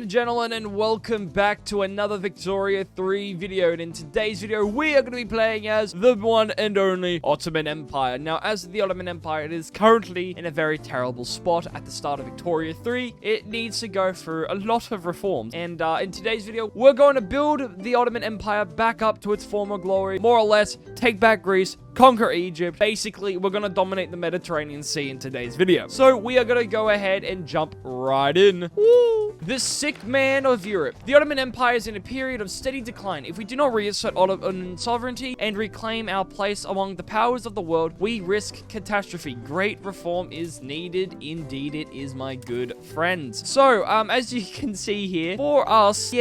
and gentlemen, and welcome back to another Victoria 3 video. And in today's video, we are going to be playing as the one and only Ottoman Empire. Now, as the Ottoman Empire, it is currently in a very terrible spot at the start of Victoria 3. It needs to go through a lot of reforms. And in today's video, we're going to build the Ottoman Empire back up to its former glory. More or less, take back Greece, conquer Egypt. Basically, we're going to dominate the Mediterranean Sea in today's video. So we are going to go ahead and jump right in. Woo! The sick man of Europe. The Ottoman Empire is in a period of steady decline. If we do not reassert Ottoman sovereignty and reclaim our place among the powers of the world, we risk catastrophe. Great reform is needed. Indeed, it is, my good friends. So, as you can see here, for us,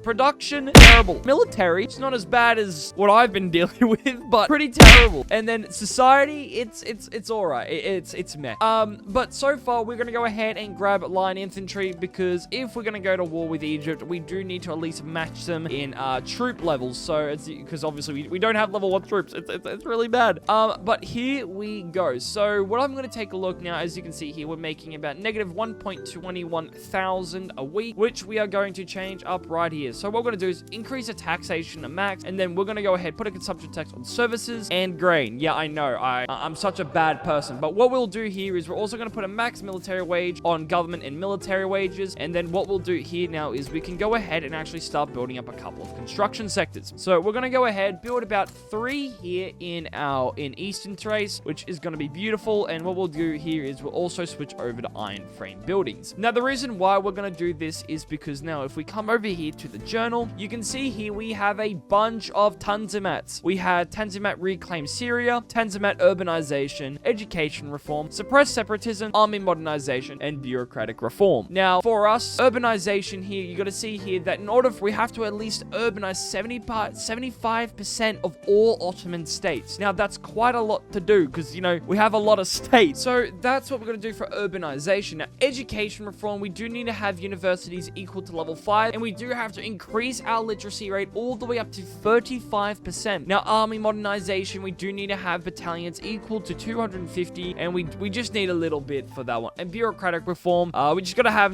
production, terrible. Military, it's not as bad as what I've been dealing with, but pretty terrible. And then society, it's alright. It's meh. But so far, we're gonna go ahead and grab line infantry because if we're gonna go to war with Egypt, we do need to at least match them in troop levels. So because obviously we don't have level 1 troops. It's really bad. But here we go. So what I'm gonna take a look now, as you can see here, we're making about negative 1.21,000 a week, which we are going to change up right here. So what we're gonna do is increase the taxation to max, and then we're gonna go ahead, put a consumption tax on services and grain. Yeah, I know, I'm such a bad person, but what we'll do here is we're also gonna put a max military wage on government and military wages, and then what we'll do here now is we can go ahead and actually start building up a couple of construction sectors. So we're gonna go ahead, build about 3 here in Eastern Thrace, which is gonna be beautiful, and what we'll do here is we'll also switch over to iron frame buildings. Now, the reason why we're gonna do this is because now if we come over here to the journal, you can see here we have a bunch of Tanzimats. We had Tanzimat reclaim Syria, Tanzimat urbanization, education reform, suppress separatism, army modernization, and bureaucratic reform. Now, for us, urbanization here, you got to see here that in order for we have to at least urbanize 75% of all Ottoman states. Now, that's quite a lot to do because, you know, we have a lot of states. So that's what we're going to do for urbanization. Now, education reform, we do need to have universities equal to level 5, and we do have to increase our literacy rate all the way up to 35%. Now, army modernization, we do need to have battalions equal to 250, and we just need a little bit for that one. And bureaucratic reform, we just got to have,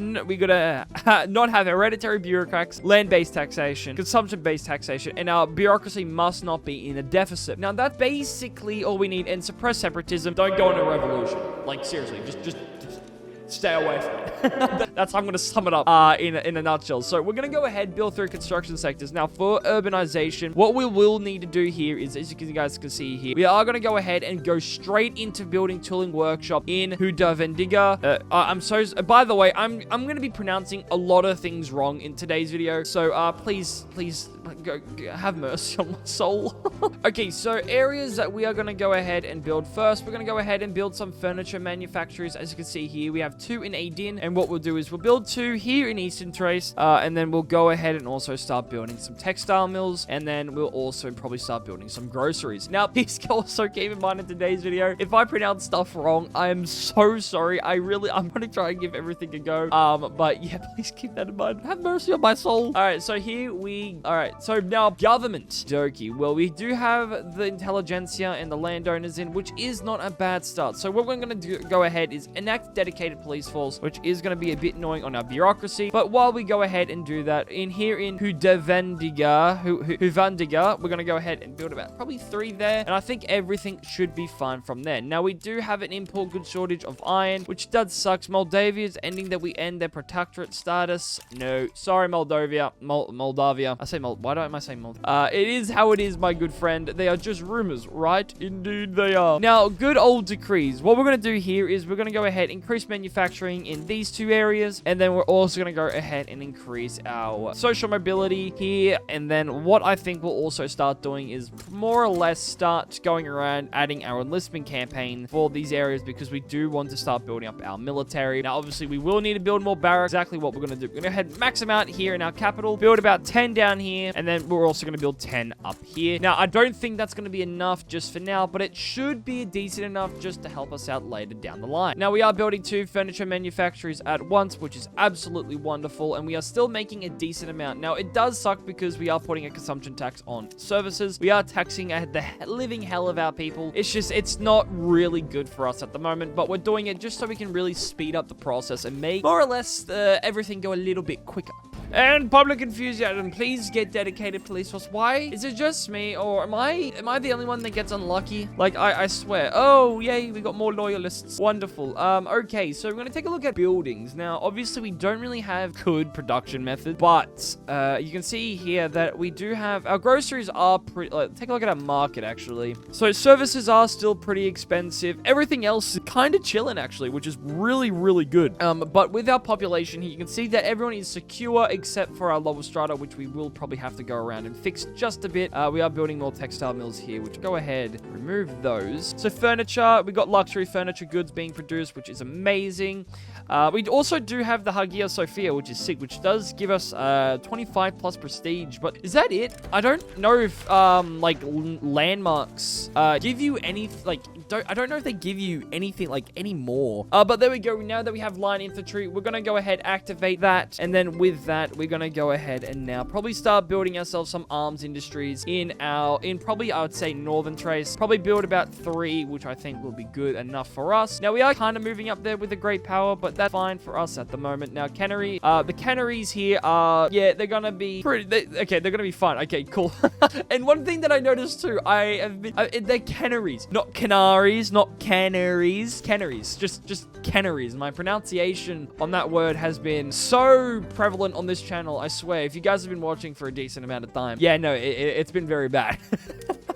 not have hereditary bureaucrats, land-based taxation, consumption-based taxation, and our bureaucracy must not be in a deficit. Now, that's basically all we need. And suppress separatism. Don't go into a revolution. Like, seriously, just stay away from it. That's how I'm going to sum it up in a nutshell. So we're going to go ahead, build 3 construction sectors. Now, for urbanization, what we will need to do here is, as you guys can see here, we are going to go ahead and go straight into building tooling workshop in Hudavendiga. By the way, I'm going to be pronouncing a lot of things wrong in today's video. So please go have mercy on my soul. Okay, so areas that we are going to go ahead and build first, we're going to go ahead and build some furniture manufacturers. As you can see here, we have 2 in Aydin, and what we'll do is we'll build 2 here in Eastern Thrace, and then we'll go ahead and also start building some textile mills, and then we'll also probably start building some groceries. Now, please also keep in mind in today's video, if I pronounce stuff wrong, I am so sorry. I'm going to try and give everything a go, but yeah, please keep that in mind. Have mercy on my soul. All right, so here so now government. Doki. Well, we do have the intelligentsia and the landowners in, which is not a bad start. So what we're going to go ahead is enact dedicated police force, which is going to be a bit annoying on our bureaucracy. But while we go ahead and do that, in Hudavendiga, we're going to go ahead and build about probably 3 there, and I think everything should be fine from there. Now, we do have an import goods shortage of iron, which does suck. Moldavia is ending that we end their protectorate status. No, sorry, Moldavia. Moldavia. Why don't I say Moldavia? It is how it is, my good friend. They are just rumors, right? Indeed, they are. Now, good old decrees. What we're going to do here is we're going to go ahead, increase manufacturing in these 2 areas, and then we're also going to go ahead and increase our social mobility here. And then what I think we'll also start doing is more or less start going around adding our enlistment campaign for these areas, because we do want to start building up our military. Now, obviously, we will need to build more barracks. Exactly what we're going to do. We're going to go ahead and max them out here in our capital, build about 10 down here, and then we're also going to build 10 up here. Now, I don't think that's going to be enough just for now, but it should be decent enough just to help us out later down the line. Now, we are building 2 furniture furniture manufacturers at once, which is absolutely wonderful, and we are still making a decent amount. Now, it does suck because we are putting a consumption tax on services. We are taxing the living hell of our people. It's not really good for us at the moment, but we're doing it just so we can really speed up the process and make more or less everything go a little bit quicker. And public enthusiasm, please get dedicated police force. Why? Is it just me, or am I the only one that gets unlucky? Like, I swear. Oh, yay, we got more loyalists. Wonderful. Okay, so we're gonna take a look at buildings. Now, obviously, we don't really have good production methods, but you can see here that we do have, our groceries are pretty, take a look at our market, actually. So services are still pretty expensive. Everything else is kind of chilling, actually, which is really, really good. But with our population here, you can see that everyone is secure, except for our lower strata, which we will probably have to go around and fix just a bit. We are building more textile mills here, which go ahead, remove those. So furniture, we got luxury furniture goods being produced, which is amazing. We also do have the Hagia Sophia, which is sick, which does give us 25 plus prestige. But is that it? I don't know if like landmarks give you any, like, I don't know if they give you anything like anymore. But there we go. Now that we have line infantry, we're gonna go ahead, activate that, and then with that, we're gonna go ahead and now probably start building ourselves some arms industries in probably, I would say, northern Trace. Probably build about 3, which I think will be good enough for us. Now we are kind of moving up there with the great power, but that's fine for us at the moment. Now cannery, the canneries here are, yeah, they're gonna be pretty, okay, they're gonna be fine. Okay, cool. And one thing that I noticed too, they're canneries, not canaries, not canneries, canneries, just canneries. My pronunciation on that word has been so prevalent on this channel, I swear. If you guys have been watching for a decent amount of time, yeah, no, it's been very bad.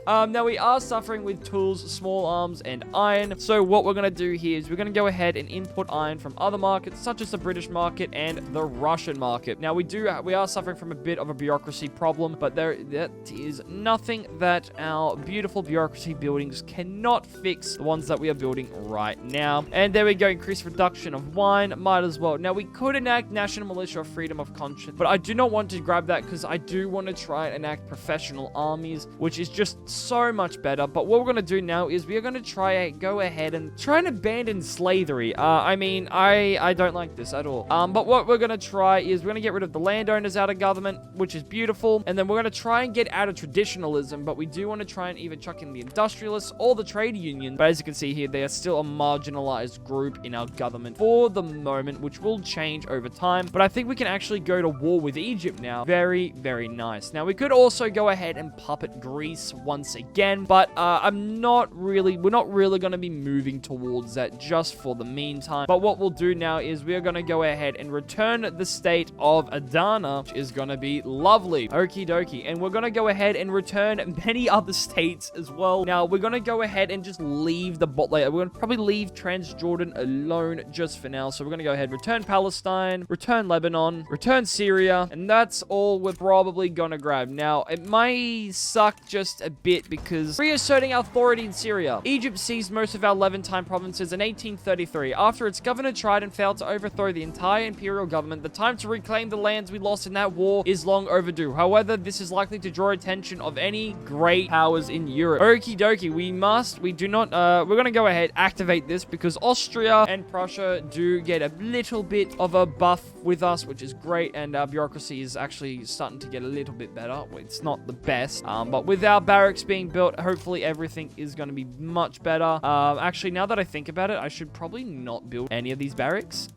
Now we are suffering with tools, small arms, and iron. So what we're going to do here is we're going to go ahead and import iron from other markets, such as the British market and the Russian market. Now we are suffering from a bit of a bureaucracy problem, but that is nothing that our beautiful bureaucracy buildings cannot fix, the ones that we are building right now. And there we go, increased production of wine, might as well. Now we could enact national militia or freedom of conscience, but I do not want to grab that because I do want to try and enact professional armies, which is just so much better. But what we're going to do now is we are going to go ahead and try and abandon slavery. I mean, I don't like this at all. But what we're going to try is we're going to get rid of the landowners out of government, which is beautiful. And then we're going to try and get out of traditionalism, but we do want to try and either chuck in the industrialists or the trade union. But as you can see here, they are still a marginalized group in our government for the moment, which will change over time. But I think we can actually go to war with Egypt now. Very, very nice. Now we could also go ahead and puppet Greece once again, but we're not really going to be moving towards that just for the meantime. But what we'll do now is we're going to go ahead and return the state of Adana, which is going to be lovely. Okie dokie. And we're going to go ahead and return many other states as well. Now we're going to go ahead and just leave the bot layer. We're going to probably leave Transjordan alone just for now. So we're going to go ahead, return Palestine, return Lebanon, return Syria, and that's all we're probably going to grab. Now it might suck just a bit because reasserting authority in Syria. Egypt seized most of our Levantine provinces in 1833. After its governor tried and failed to overthrow the entire imperial government, the time to reclaim the lands we lost in that war is long overdue. However, this is likely to draw attention of any great powers in Europe. Okie dokie, we're going to go ahead, activate this because Austria and Prussia do get a little bit of a buff with us, which is great, and our bureaucracy is actually starting to get a little bit better. It's not the best, but with our barracks being built, hopefully everything is going to be much better. Actually, now that I think about it, I should probably not build any of these barracks,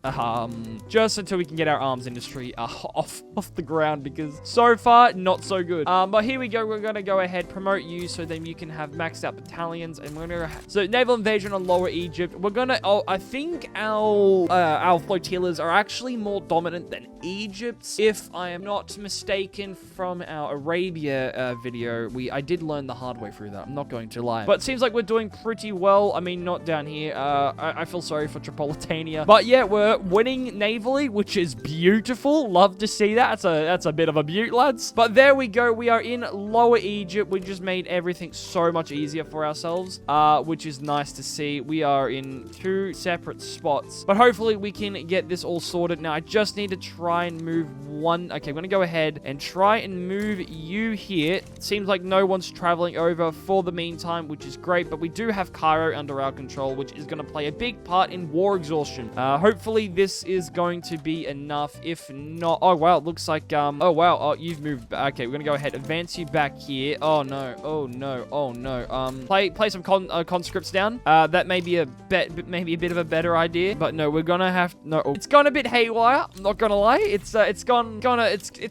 just until we can get our arms industry off the ground, because so far, not so good. But here we go. We're going to go ahead, promote you, so then you can have maxed out battalions, and we're going to so naval invasion on Lower Egypt. We're going to, I think our flotillas are actually more dominant than Egypt's, if I am not mistaken. From our Arabia video, I did learn the hard way through that. I'm not going to lie, but it seems like we're doing pretty well. I mean, not down here. I feel sorry for Tripolitania, but yeah, we're winning navally, which is beautiful. Love to see that. That's a bit of a beaut, lads. But there we go. We are in Lower Egypt. We just made everything so much easier for ourselves, which is nice to see. We are in 2 separate spots, but hopefully we can get this all sorted. Now I just need to try and move one. Okay, I'm gonna go ahead and try and move you here. It seems like no one's traveling traveling over for the meantime, which is great, but we do have Cairo under our control, which is going to play a big part in war exhaustion. Hopefully this is going to be enough. If not, oh wow, it looks like oh wow, oh, you've moved back. Okay, we're gonna go ahead, advance you back here. Oh no, oh no, oh no. Play some conscripts down. That may be a bit of a better idea, but no, we're gonna have it's gone a bit haywire. I'm not gonna lie. It's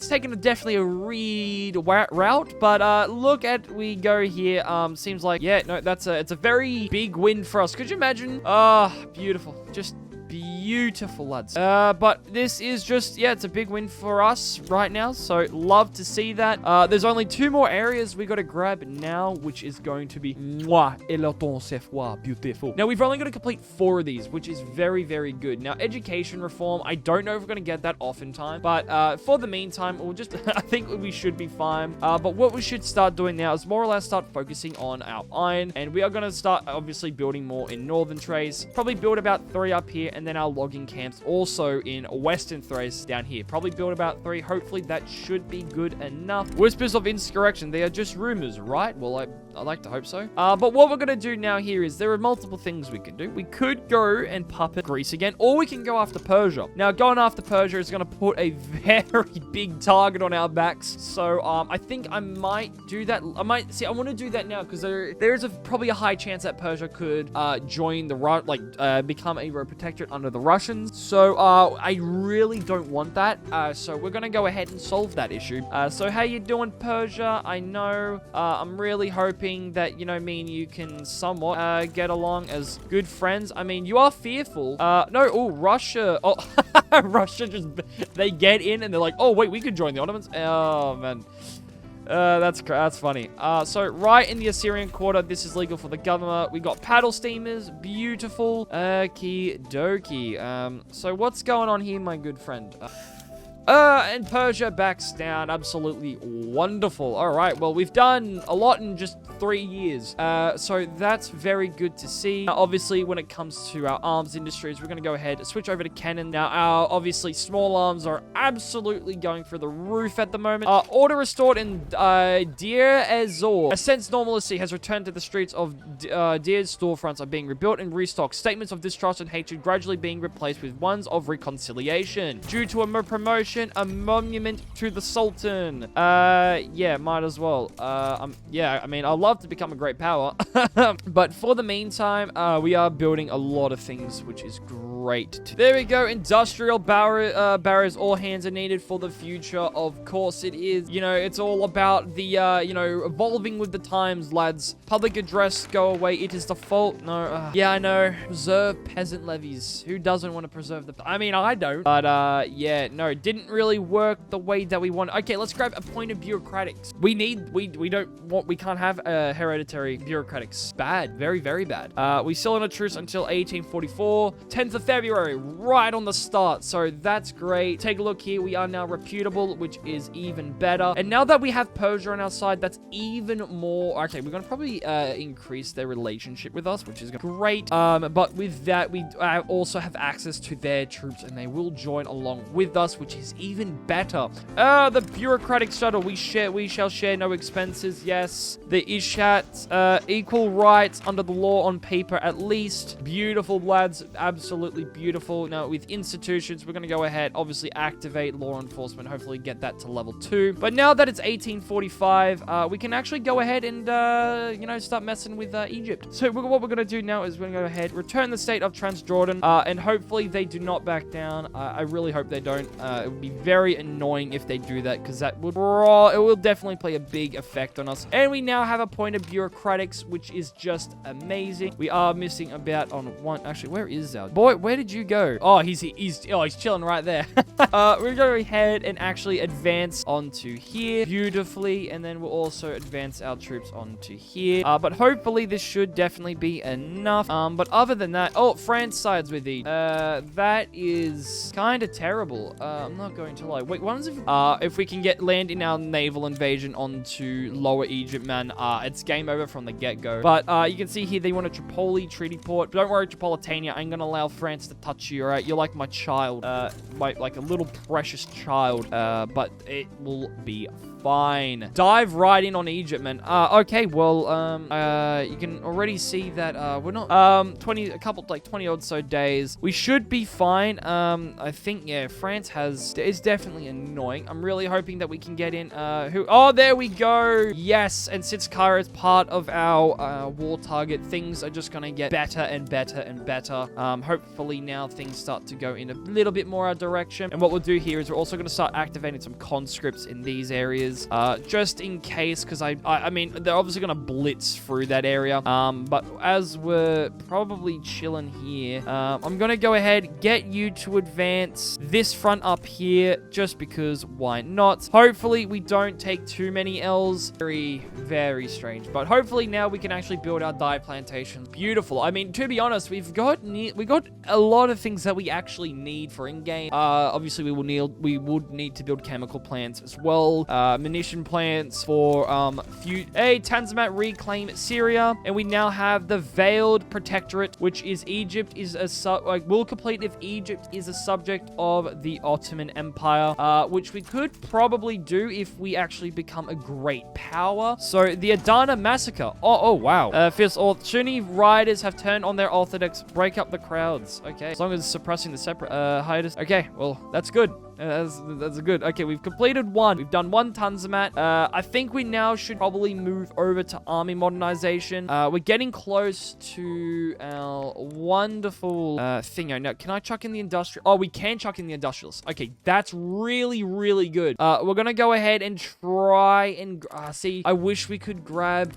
taken definitely a read route, but look at we go here. Seems like, yeah, no, it's a very big win for us. Could you imagine? Beautiful, just beautiful, lads. But this is just, yeah, it's a big win for us right now, so love to see that. There's only 2 more areas we got to grab now, which is going to be beautiful. Now, we've only got to complete 4 of these, which is very, very good. Now, education reform, I don't know if we're going to get that off in time, but for the meantime, we'll just, I think we should be fine. But what we should start doing now is more or less start focusing on our iron, and we are going to start, obviously, building more in Northern Thrace. Probably build about 3 up here, and then our logging camps also in Western Thrace down here. Probably build about 3. Hopefully that should be good enough. Whispers of insurrection, they are just rumors, right? Well, I like to hope so. But what we're going to do now here is there are multiple things we can do. We could go and puppet Greece again, or we can go after Persia. Now, going after Persia is going to put a very big target on our backs. So, I think I might do that. I want to do that now because there's probably a high chance that Persia could join the become a protectorate under the Russians. So, I really don't want that. So we're going to go ahead and solve that issue. So how you doing, Persia? I know, I'm really hoping that, you know, me and you can somewhat get along as good friends. I mean, you are fearful. Russia. Oh, Russia they get in and they're like, oh, wait, we could join the Ottomans. Oh, man. That's funny. So right in the Assyrian quarter, this is legal for the governor. We got paddle steamers, beautiful. Okie dokie. So what's going on here, my good friend? And Persia backs down. Absolutely wonderful. All right, well, we've done a lot in just 3 years. So that's very good to see. Now, obviously, when it comes to our arms industries, we're going to go ahead and switch over to cannon. Now, our, obviously, small arms are absolutely going through the roof at the moment. Order restored in Deir ez-Zor. A sense normalcy has returned to the streets of Deir's storefronts are being rebuilt and restocked. Statements of distrust and hatred gradually being replaced with ones of reconciliation. Due to a promotion, a monument to the Sultan. Yeah, might as well. Yeah, I mean, I'd love to become a great power. But for the meantime, we are building a lot of things, which is great. There we go. Industrial barriers, all hands are needed for the future. Of course it is. You know, it's all about the, you know, evolving with the times, lads. Public address, go away. It is default. No, yeah, I know. Preserve peasant levies. Who doesn't want to preserve the... I mean, I don't. But, yeah, no, didn't really work the way that we want. Okay, let's grab a point of bureaucratics. We can't have hereditary bureaucratics. Bad. Very, very bad. We still on a truce until 1844. 10th of February, right on the start. So that's great. Take a look here. We are now reputable, which is even better. And now that we have Persia on our side, that's even more... Okay, we're going to probably increase their relationship with us, which is great. But with that, we also have access to their troops, and they will join along with us, which is even better. The bureaucratic shuttle. We shall share no expenses. Yes. The Ishat, equal rights under the law on paper at least. Beautiful, lads. Absolutely beautiful. Now, with institutions, we're going to go ahead, obviously activate law enforcement, hopefully get that to level 2. But now that it's 1845, we can actually go ahead and, you know, start messing with Egypt. So what we're going to do now is we're going to go ahead, return the state of Transjordan, and hopefully they do not back down. I really hope they don't. It would be very annoying if they do that, because that would, it will definitely play a big effect on us. And we now have a point of bureaucratics, which is just amazing. We are missing about on one. Actually, where is our boy? Where did you go? Oh, he's chilling right there. We're going to ahead and actually advance onto here beautifully, and then we'll also advance our troops onto here. But hopefully this should definitely be enough. But other than that, oh, France sides with Egypt. That is kind of terrible. I'm not going to lie. Wait, what if we can get land in our naval invasion onto Lower Egypt, man? It's game over from the get-go. But you can see here they want a Tripoli treaty port. Don't worry, Tripolitania. I'm gonna allow France to touch you. All right, you're like my child, like a little precious child. But it will be fine. Dive right in on Egypt, man. Okay, well, you can already see that, we're not, 20 odd so days. We should be fine. I think, yeah, France is definitely annoying. I'm really hoping that we can get in, oh, there we go. Yes, and since Cairo is part of our, war target, things are just gonna get better and better and better. Hopefully now things start to go in a little bit more our direction. And what we'll do here is we're also gonna start activating some conscripts in these areas, just in case, because I mean, they're obviously gonna blitz through that area. But as we're probably chilling here, I'm gonna go ahead, get you to advance this front up here, just because why not? Hopefully we don't take too many L's. Very, very strange. But hopefully now we can actually build our dye plantations. Beautiful. I mean, to be honest, we got a lot of things that we actually need for in-game. Obviously we would need to build chemical plants as well. Munition plants for Tanzimat reclaim Syria, and we now have the Veiled Protectorate, which is Egypt will complete if Egypt is a subject of the Ottoman Empire, which we could probably do if we actually become a great power. So the Adana massacre. Oh wow. Fierce Sunni riders have turned on their Orthodox, break up the crowds. Okay, as long as it's suppressing the separate hiatus. Okay, well that's good. That's good. Okay, we've completed one. We've done one Tanzimat. I think we now should probably move over to army modernization. We're getting close to our wonderful thingo. Now, can I chuck in the industrial? Oh, we can chuck in the industrials. Okay, that's really, really good. We're gonna go ahead and try and see. I wish we could grab.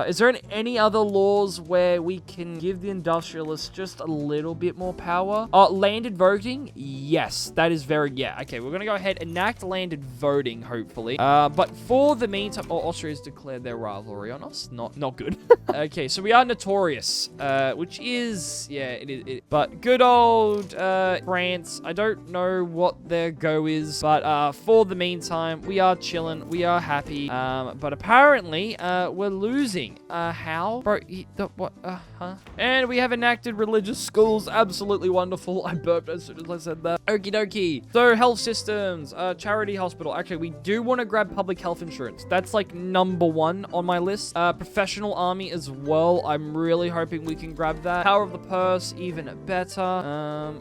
Is there any other laws where we can give the industrialists just a little bit more power? Landed voting? Yes, that is very. Yeah, okay, we're gonna go ahead and enact landed voting, hopefully. But for the meantime, Austria has declared their rivalry on us. Not good. Okay, so we are notorious, which is, yeah, it is. But good old France, I don't know what their go is, but for the meantime, we are chilling, we are happy. But apparently, we're losing. How? Bro, what? Huh? And we have enacted religious schools. Absolutely wonderful. I burped as soon as I said that. Okie dokie. So health systems, charity hospital. Actually, we do want to grab public health insurance. That's like #1 on my list. Professional army as well. I'm really hoping we can grab that. Power of the purse, even better.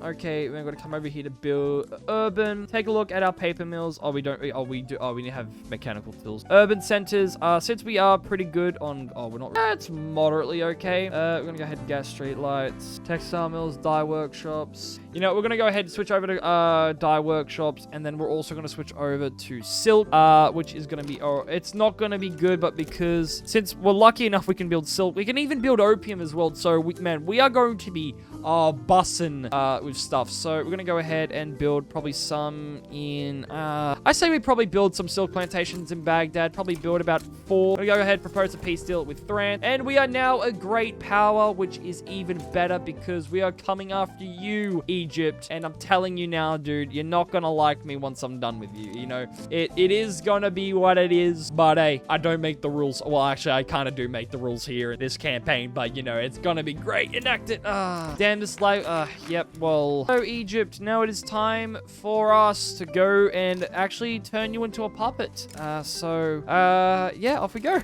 Okay, we're going to come over here to build urban. Take a look at our paper mills. Oh, we don't. Oh, we do. Oh, we need to have mechanical tools. Urban centers. Since we are pretty good on. Oh, we're not. It's moderately okay. We're gonna go ahead and gas street lights, textile mills, dye workshops. You know, we're gonna go ahead and switch over to dye workshops, and then we're also going to switch over to silk, which is going to be, it's not going to be good, but because since we're lucky enough we can build silk, we can even build opium as well. So we are going to be bussin' with stuff. So we're going to go ahead and build probably some in, I say we probably build some silk plantations in Baghdad, probably build about 4. We're going to go ahead, propose a peace deal with Thran, and we are now a great power, which is even better because we are coming after you, Egypt, and I'm telling you now, dude, you're not gonna like me once I'm done with you. You know, it is gonna be what it is, but hey, I don't make the rules. Well, actually, I kind of do make the rules here in this campaign, but you know, it's gonna be great. Enact it. Damn this life. Yep, well. So Egypt, now it is time for us to go and actually turn you into a puppet. Yeah, off we go.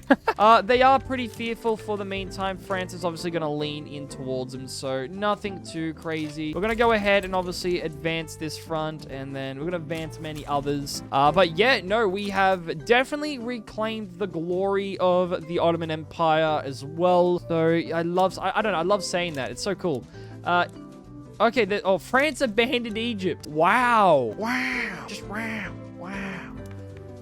They are pretty fearful for the meantime. France is obviously gonna lean in towards them, so nothing too crazy. We're gonna go ahead and obviously advance this front, and then we're gonna advance many others. But yeah, no, we have definitely reclaimed the glory of the Ottoman Empire as well. So I love saying that. It's so cool. Okay, France abandoned Egypt. Wow. Just wow.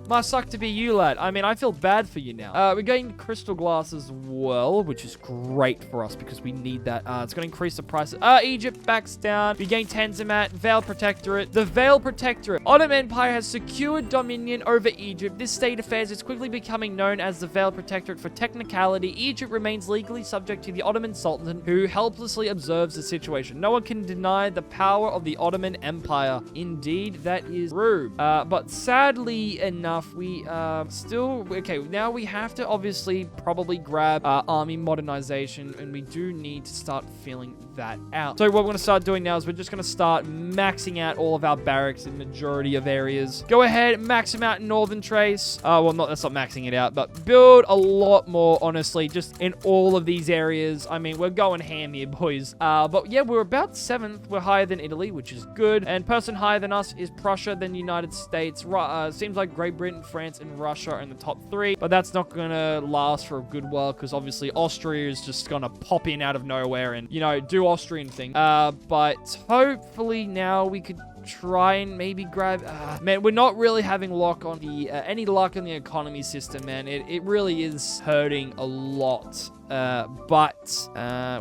Must suck to be you, lad. I mean, I feel bad for you now. We're getting crystal glass as well, which is great for us because we need that. It's going to increase the price. Egypt backs down. We gain Tanzimat, Veil Protectorate. The Veil Protectorate. Ottoman Empire has secured dominion over Egypt. This state of affairs is quickly becoming known as the Veil Protectorate. For technicality, Egypt remains legally subject to the Ottoman Sultan, who helplessly observes the situation. No one can deny the power of the Ottoman Empire. Indeed, that is true. But sadly enough, enough, we still... Okay, now we have to obviously probably grab army modernization, and we do need to start filling that out. So what we're going to start doing now is we're just going to start maxing out all of our barracks in majority of areas. Go ahead, max them out in Northern Trace. Well, that's not maxing it out, but build a lot more, honestly, just in all of these areas. I mean, we're going ham here, boys. But yeah, we're about 7th. We're higher than Italy, which is good. And person higher than us is Prussia, then United States. Seems like Great Britain, France, and Russia are in the top 3. But that's not going to last for a good while, because obviously Austria is just going to pop in out of nowhere and, you know, do Austrian thing. But hopefully now we could try and maybe grab... man, we're not really having luck on the any luck on the economy system, man. It really is hurting a lot. But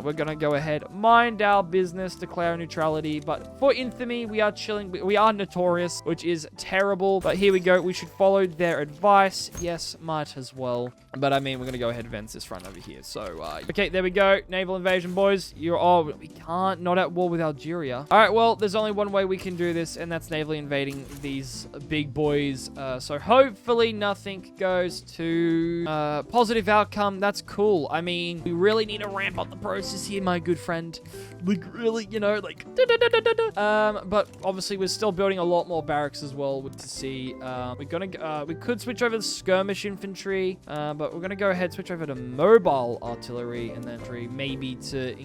we're gonna go ahead, mind our business, declare neutrality. But for infamy, we are chilling. We are notorious, which is terrible. But here we go. We should follow their advice. Yes, might as well. But I mean, we're gonna go ahead and advance this front over here. So, okay, there we go. Naval invasion, boys. We can't, not at war with Algeria. All right, well, there's only one way we can do this, and that's navally invading these big boys. So hopefully nothing goes to positive outcome. That's cool. I mean, we really need to ramp up the process here, my good friend. Like, really, you know, like... but obviously, we're still building a lot more barracks as well. Good to see. We could switch over to skirmish infantry, but we're gonna go ahead, switch over to mobile artillery, and then maybe to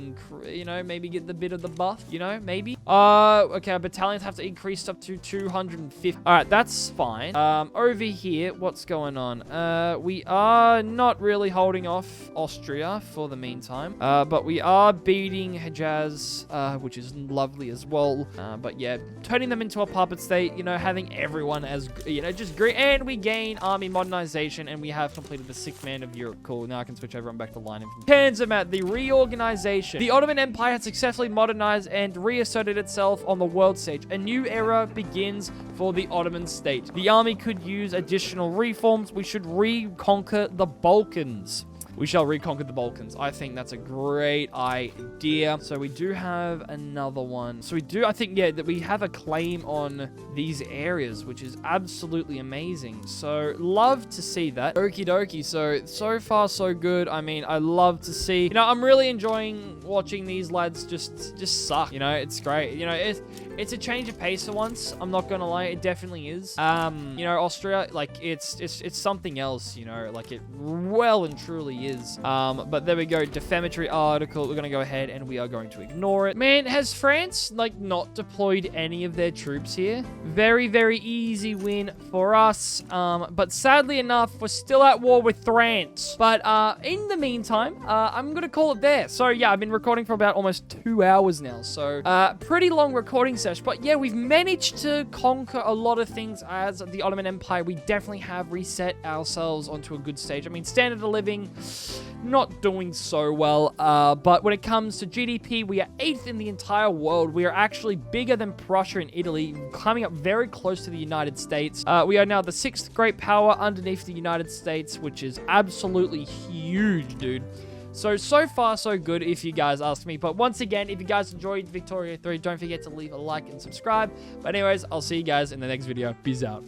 maybe get the bit of the buff, you know, maybe. Okay, our battalions have to increase up to 250. All right, that's fine. Over here, what's going on? We are not really holding off Austria for the meantime, but we are beating Hejaz, which is lovely as well. But yeah, turning them into a puppet state, you know, having everyone as, you know, just great. And we gain army modernization, and we have completed the 6th man of Europe. Cool. Now I can switch everyone back to line infantry. Turns them out the reorganization. The Ottoman Empire has successfully modernized and reasserted itself on the world stage. A new era begins for the Ottoman state. The army could use additional reforms. We should reconquer the Balkans. We shall reconquer the Balkans. I think that's a great idea. So we do have another one. So we do, I think, yeah, that we have a claim on these areas, which is absolutely amazing. So love to see that. Okie dokie. So far, so good. I mean, I love to see, you know, I'm really enjoying watching these lads just suck. You know, it's great. You know, it's a change of pace for once. I'm not gonna lie, it definitely is. You know, Austria, like, it's something else, you know, like, it well and truly is. But there we go, defamatory article. We're gonna go ahead and we are going to ignore it. Man, has France, like, not deployed any of their troops here? Very, very easy win for us. But sadly enough, we're still at war with France. But in the meantime, I'm gonna call it there. So yeah, I've been recording for about almost 2 hours now. So pretty long recording session. But yeah, we've managed to conquer a lot of things as the Ottoman Empire. We definitely have reset ourselves onto a good stage. I mean, standard of living, not doing so well. But when it comes to GDP, we are 8th in the entire world. We are actually bigger than Prussia and Italy, coming up very close to the United States. We are now the 6th great power underneath the United States, which is absolutely huge, dude. So far, so good, if you guys ask me. But once again, if you guys enjoyed Victoria 3, don't forget to leave a like and subscribe. But anyways, I'll see you guys in the next video. Peace out.